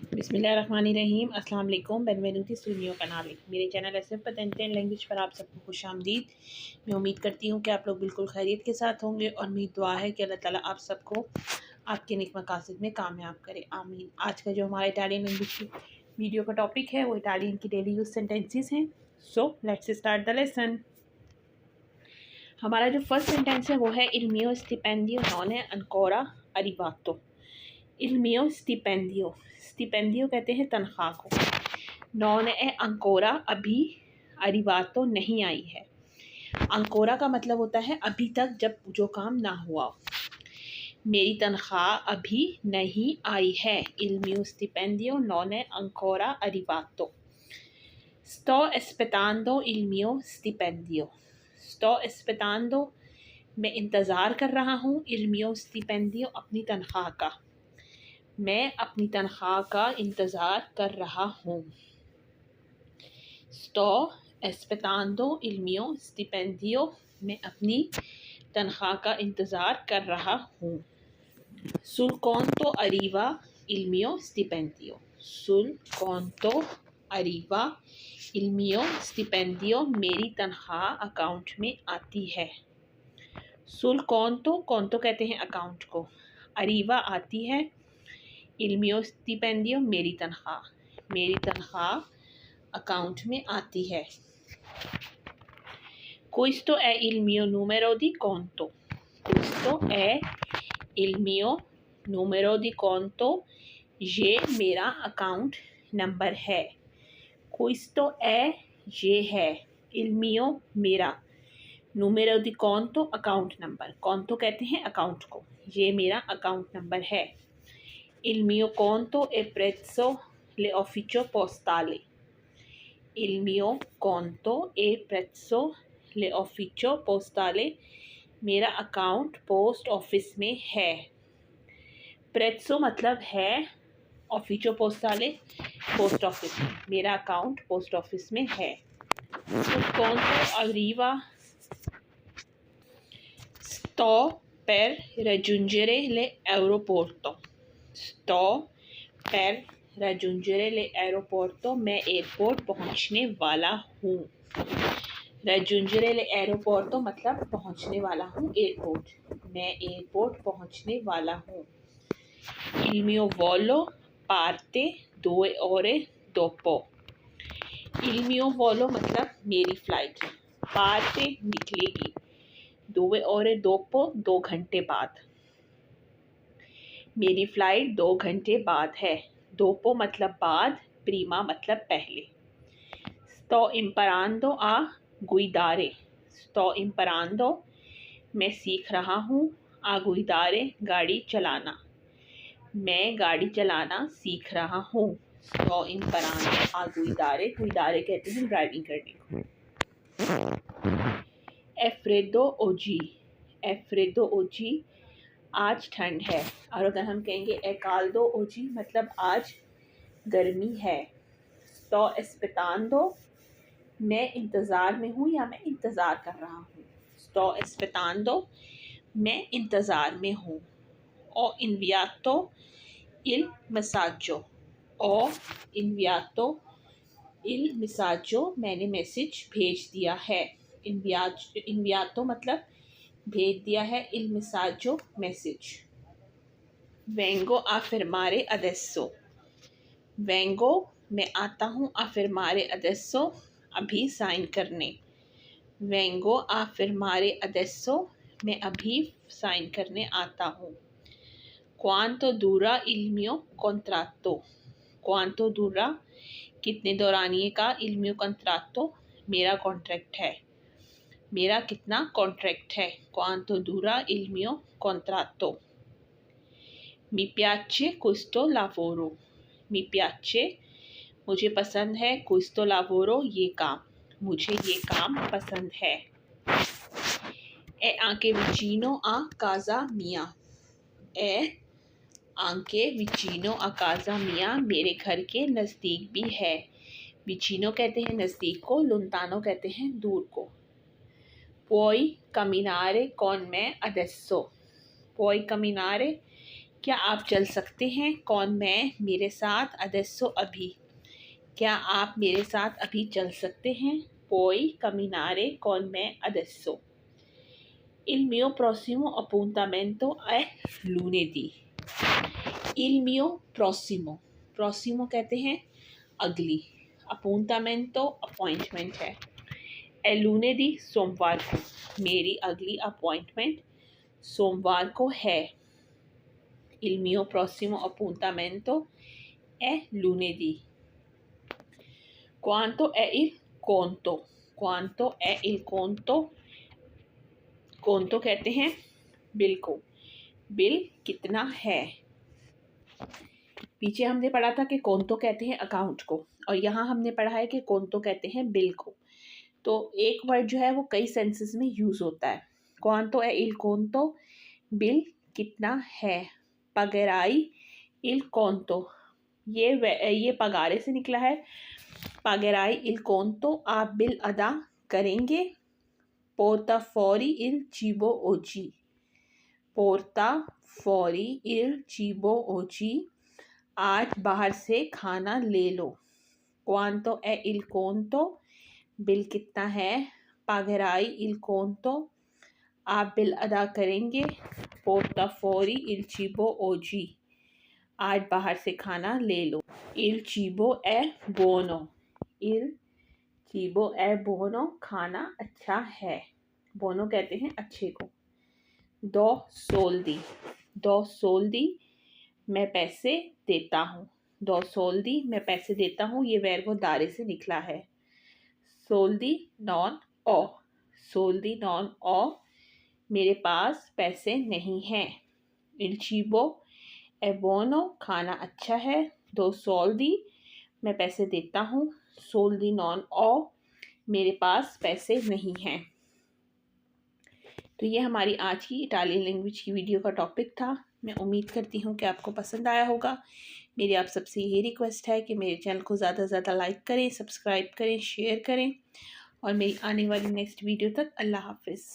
बिस्मिल्लाहिर्रहमानिर्रहीम। अस्सलाम वालेकुम। बेनवेनुti sul mio canale। मेरे चैनल SF पतंते लैंग्वेज पर आप सबको खुशामदीद। मैं उम्मीद करती हूँ कि आप लोग बिल्कुल खैरियत के साथ होंगे और मेरी दुआ है कि अल्लाह ताला आप सबको आपके नेक मकासद में कामयाब करे, आमीन। आज का जो हमारा इटालियन लैंग्वेज की वीडियो का टॉपिक है वो इटालियन की डेली यूज सेंटेंसेस हैं। So let's start the lesson. हमारा जो फर्स्ट सेंटेंस है वो है il mio stipendio non è ancora arrivato। il mio stipendio, स्टिपेंडियो कहते हैं तनख्वाह को। नॉन ए अंकोरा, अभी, अरिवातो नहीं आई है। अंकोरा का मतलब होता है अभी तक, जब जो काम ना हुआ। मेरी तनख्वाह अभी नहीं आई है। il mio stipendio non è ancora arrivato। sto aspettando il mio stipendio। sto aspettando, मैं इंतज़ार कर रहा हूँ। il mio stipendio, अपनी तनख्वाह का। मैं अपनी तनख्वाह का इंतज़ार कर रहा हूँ। sto aspettando il mio stipendio, मैं अपनी तनख्वाह का इंतज़ार कर रहा हूँ। sul conto arriva il mio stipendio। sul conto arriva il mio stipendio, मेरी तनख्वाह अकाउंट में आती है। sul conto, conto कहते हैं अकाउंट को। arriva आती है। il mio stipendio, मेरी तनख्वाह अकाउंट में आती है। questo è il mio numero di conto। questo è il mio numero di conto, ये मेरा अकाउंट नंबर है। questo è, ये है। il mio, मेरा। numero di conto, account number. conto कहते हैं अकाउंट को। ये मेरा अकाउंट नंबर है। il mio conto è presso l'ufficio postale। il mio conto è presso l'ufficio postale, मेरा अकाउंट पोस्ट ऑफिस में है। prezzo मतलब है, ufficio postale पोस्ट ऑफिस में। मेरा अकाउंट पोस्ट ऑफिस में है। sul conto arriva sto per raggiungere l'aeroporto। sto per raggiungere l'aeroporto, मैं एयरपोर्ट पहुंचने वाला हूँ। raggiungere l'aeroporto मतलब पहुंचने वाला हूँ एयरपोर्ट। मैं एयरपोर्ट पहुंचने वाला हूँ। il mio volo parte 2 ore dopo। il mio volo मतलब मेरी फ्लाइट। parte निकलेगी। 2 ore dopo, 2 घंटे बाद। मेरी फ़्लाइट 2 घंटे बाद है। dopo मतलब बाद, prima मतलब पहले। sto imparando a guidare। sto imparando, मैं सीख रहा हूँ। a guidare, गाड़ी चलाना। मैं गाड़ी चलाना सीख रहा हूँ। sto imparando a guidare, guidare कहते हैं ड्राइविंग करने को। è freddo oggi। è freddo oggi, आज ठंड है। और अगर हम कहेंगे è caldo oggi मतलब आज गर्मी है। sto aspettando, मैं इंतज़ार में हूँ या मैं इंतज़ार कर रहा हूँ। sto aspettando, मैं इंतज़ार में हूँ। ho inviato il messaggio। ho inviato il messaggio, मैंने मैसेज भेज दिया है। inviato मतलब भेज दिया है। il messaggio, message. vengo a firmare adesso। vengo, मैं आता हूँ। a firmare adesso, अभी साइन करने। vengo a firmare adesso, मैं अभी साइन करने आता हूँ। quanto dura il mio contratto। quanto dura, कितने दौरानिए का। il mio contratto, मेरा कॉन्ट्रैक्ट है। मेरा कितना कॉन्ट्रैक्ट है। quanto dura il mio contratto। mi piace questo lavoro। mi piace, मुझे पसंद है। questo lavoro, ये काम। मुझे ये काम पसंद है। è anche vicino a casa mia। è anche vicino a casa mia, मेरे घर के नज़दीक भी है। vicino कहते हैं नज़दीक को। lontano कहते हैं दूर को। puoi camminare con me adesso। puoi camminare, क्या आप चल सकते हैं? कौन मैं मेरे साथ अडेसो अभी। क्या आप मेरे साथ अभी चल सकते हैं? Puoi camminare con me adesso? Il mio prossimo appuntamento è lunedì. Il mio prossimo, prossimo कहते हैं अगली, appuntamento अपॉइंटमेंट है, è lunedì सोमवार को, मेरी अगली अपॉइंटमेंट सोमवार को है। Il mio prossimo appuntamento è lunedì. Quanto è il conto? Quanto è il conto? conto कहते हैं बिल को, बिल कितना है। पीछे हमने पढ़ा था कि conto कहते हैं अकाउंट को, और यहाँ हमने पढ़ा है कि conto कहते हैं बिल को। तो एक वर्ड जो है वो कई सेंसेस में यूज़ होता है। Quanto è il conto? बिल कितना है। Pagherai il conto, ये पगारे से निकला है। Pagherai il conto, आप बिल अदा करेंगे। Porta fuori il cibo oggi. Porta fuori il cibo oggi, आज बाहर से खाना ले लो। Quanto è il conto? बिल कितना है। Pagherai il conto, आप बिल अदा करेंगे। Porta fuori il cibo oggi, आज बाहर से खाना ले लो। Il cibo è buono. Il cibo è buono, खाना अच्छा है। buono कहते हैं अच्छे को। Do soldi. Do soldi, मैं पैसे देता हूँ। Do soldi, मैं पैसे देता हूँ, ये वर्ब दारे से निकला है। Soldi non ho. Soldi non ho, मेरे पास पैसे नहीं हैं। Il cibo è buono, खाना अच्छा है। Do soldi, मैं पैसे देता हूँ। Soldi non ho, मेरे पास पैसे नहीं हैं। तो ये हमारी आज की इटालियन लैंग्वेज की वीडियो का टॉपिक था। मैं उम्मीद करती हूँ कि आपको पसंद आया होगा। मेरी आप सबसे ये रिक्वेस्ट है कि मेरे चैनल को ज़्यादा से ज़्यादा लाइक करें, सब्सक्राइब करें, शेयर करें, और मेरी आने वाली नेक्स्ट वीडियो तक अल्लाह हाफिज़।